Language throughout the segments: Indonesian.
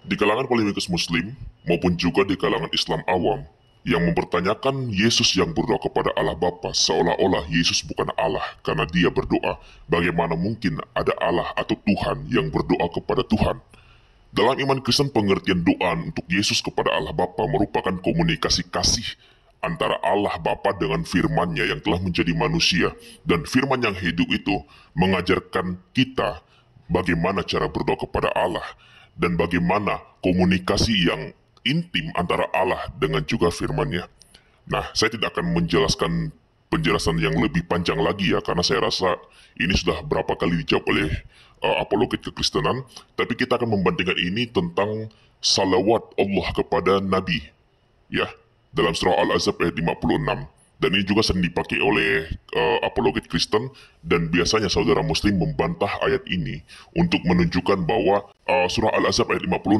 Di kalangan polemikus muslim, maupun juga di kalangan Islam awam, yang mempertanyakan Yesus yang berdoa kepada Allah Bapa seolah-olah Yesus bukan Allah karena dia berdoa. Bagaimana mungkin ada Allah atau Tuhan yang berdoa kepada Tuhan? Dalam iman Kristen, pengertian doa untuk Yesus kepada Allah Bapa merupakan komunikasi kasih antara Allah Bapa dengan firman-Nya yang telah menjadi manusia, dan firman yang hidup itu mengajarkan kita bagaimana cara berdoa kepada Allah dan bagaimana komunikasi yang intim antara Allah dengan juga firman-Nya. Nah, saya tidak akan menjelaskan penjelasan yang lebih panjang lagi ya, karena saya rasa ini sudah berapa kali dijawab oleh apologet kekristenan, tapi kita akan membandingkan ini tentang salawat Allah kepada Nabi, ya, dalam surah Al-Ahzab ayat 56. Dan ini juga sering dipakai oleh apologet Kristen, dan biasanya saudara muslim membantah ayat ini untuk menunjukkan bahwa surah Al-Ahzab ayat 56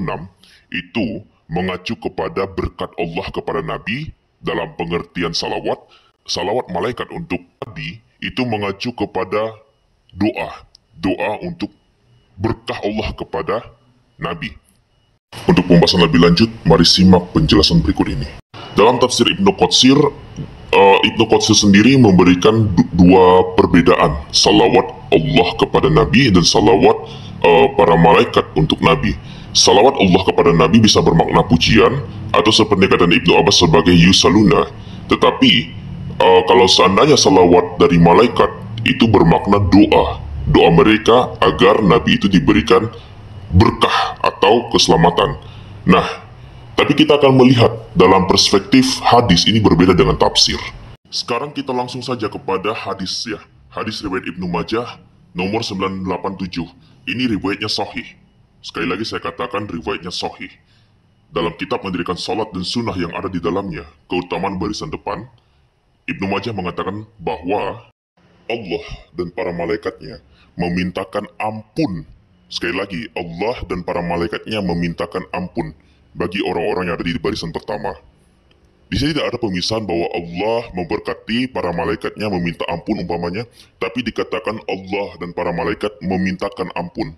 itu mengacu kepada berkat Allah kepada Nabi dalam pengertian salawat. Salawat malaikat untuk Nabi itu mengacu kepada doa untuk berkah Allah kepada Nabi. Untuk pembahasan lebih lanjut, mari simak penjelasan berikut ini. Dalam tafsir Ibnu Qatsir, Ibnu Qatsir sendiri memberikan dua perbedaan, salawat Allah kepada Nabi dan salawat para malaikat untuk Nabi. Salawat Allah kepada Nabi bisa bermakna pujian atau sependekatan Ibnu Abbas sebagai yusaluna. Tetapi kalau seandainya salawat dari malaikat itu bermakna doa mereka agar Nabi itu diberikan berkah atau keselamatan. Nah, tapi kita akan melihat dalam perspektif hadis ini berbeda dengan tafsir. Sekarang kita langsung saja kepada hadis ya. Hadis riwayat Ibnu Majah nomor 987. Ini riwayatnya sahih. Sekali lagi saya katakan riwayatnya sahih. Dalam kitab mendirikan salat dan sunnah yang ada di dalamnya, keutamaan barisan depan, Ibnu Majah mengatakan bahwa Allah dan para malaikatnya memintakan ampun. Sekali lagi, Allah dan para malaikatnya memintakan ampun bagi orang-orang yang ada di barisan pertama. Di sini tidak ada pemisahan bahwa Allah memberkati para malaikatnya meminta ampun umpamanya, tapi dikatakan Allah dan para malaikat memintakan ampun.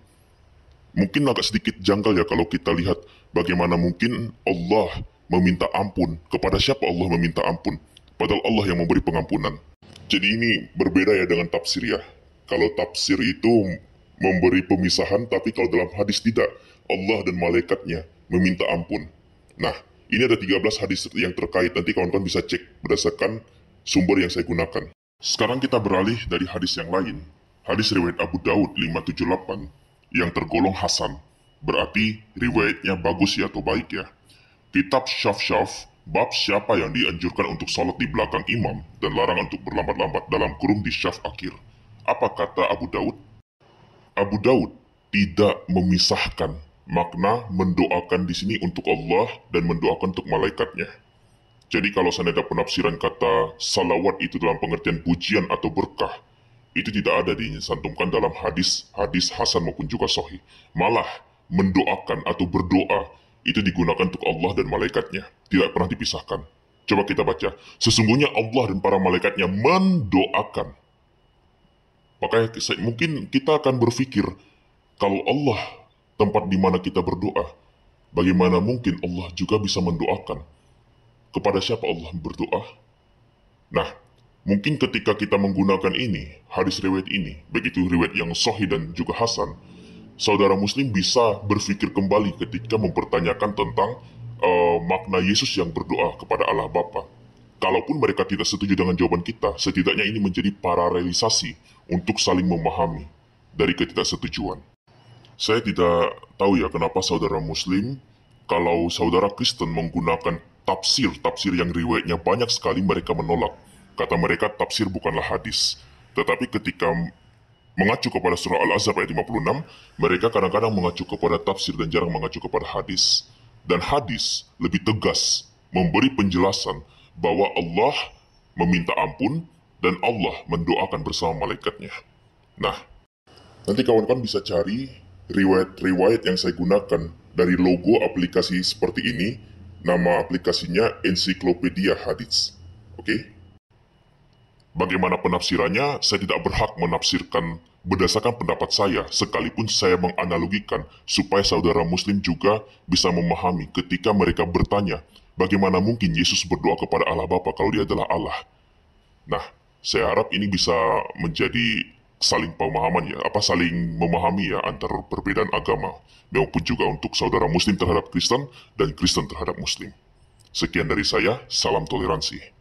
Mungkin agak sedikit janggal ya kalau kita lihat bagaimana mungkin Allah meminta ampun. Kepada siapa Allah meminta ampun? Padahal Allah yang memberi pengampunan. Jadi ini berbeda ya dengan tafsir ya. Kalau tafsir itu memberi pemisahan, tapi kalau dalam hadis tidak. Allah dan malaikatnya meminta ampun. Nah, ini ada 13 hadis yang terkait. Nanti kawan-kawan bisa cek berdasarkan sumber yang saya gunakan. Sekarang kita beralih dari hadis yang lain. Hadis riwayat Abu Daud 578 yang tergolong hasan. Berarti riwayatnya bagus ya atau baik ya. Kitab Syaf-Syaf, bab siapa yang dianjurkan untuk salat di belakang imam dan larang untuk berlambat-lambat dalam kurung di syaf akhir. Apa kata Abu Daud? Abu Daud tidak memisahkan makna mendoakan di sini untuk Allah dan mendoakan untuk malaikatnya. Jadi kalau saya ada penafsiran kata salawat itu dalam pengertian pujian atau berkah, itu tidak ada disantumkan dalam hadis hasan maupun juga sahih. Malah mendoakan atau berdoa itu digunakan untuk Allah dan malaikatnya, tidak pernah dipisahkan. Coba kita baca, sesungguhnya Allah dan para malaikatnya mendoakan. Makanya mungkin kita akan berpikir, kalau Allah tempat di mana kita berdoa, bagaimana mungkin Allah juga bisa mendoakan? Kepada siapa Allah berdoa? Nah, mungkin ketika kita menggunakan ini, hadis riwayat ini, begitu riwayat yang sahih dan juga hasan, saudara muslim bisa berpikir kembali ketika mempertanyakan tentang makna Yesus yang berdoa kepada Allah Bapa. Kalaupun mereka tidak setuju dengan jawaban kita, setidaknya ini menjadi paralelisasi untuk saling memahami dari ketidaksetujuan. Saya tidak tahu ya kenapa saudara muslim, kalau saudara Kristen menggunakan tafsir yang riwayatnya banyak sekali, mereka menolak. Kata mereka tafsir bukanlah hadis. Tetapi ketika mengacu kepada surah Al-Ahzab ayat 56, mereka kadang-kadang mengacu kepada tafsir dan jarang mengacu kepada hadis. Dan hadis lebih tegas memberi penjelasan bahwa Allah meminta ampun dan Allah mendoakan bersama malaikatnya. Nah, nanti kawan-kawan bisa cari riwayat-riwayat yang saya gunakan dari logo aplikasi seperti ini. Nama aplikasinya Ensiklopedia Hadits. Oke? Bagaimana penafsirannya, saya tidak berhak menafsirkan berdasarkan pendapat saya, sekalipun saya menganalogikan supaya saudara muslim juga bisa memahami ketika mereka bertanya, bagaimana mungkin Yesus berdoa kepada Allah Bapa kalau dia adalah Allah. Nah, saya harap ini bisa menjadi saling pemahaman ya, saling memahami ya antar perbedaan agama, maupun juga untuk saudara muslim terhadap Kristen dan Kristen terhadap muslim. Sekian dari saya, salam toleransi.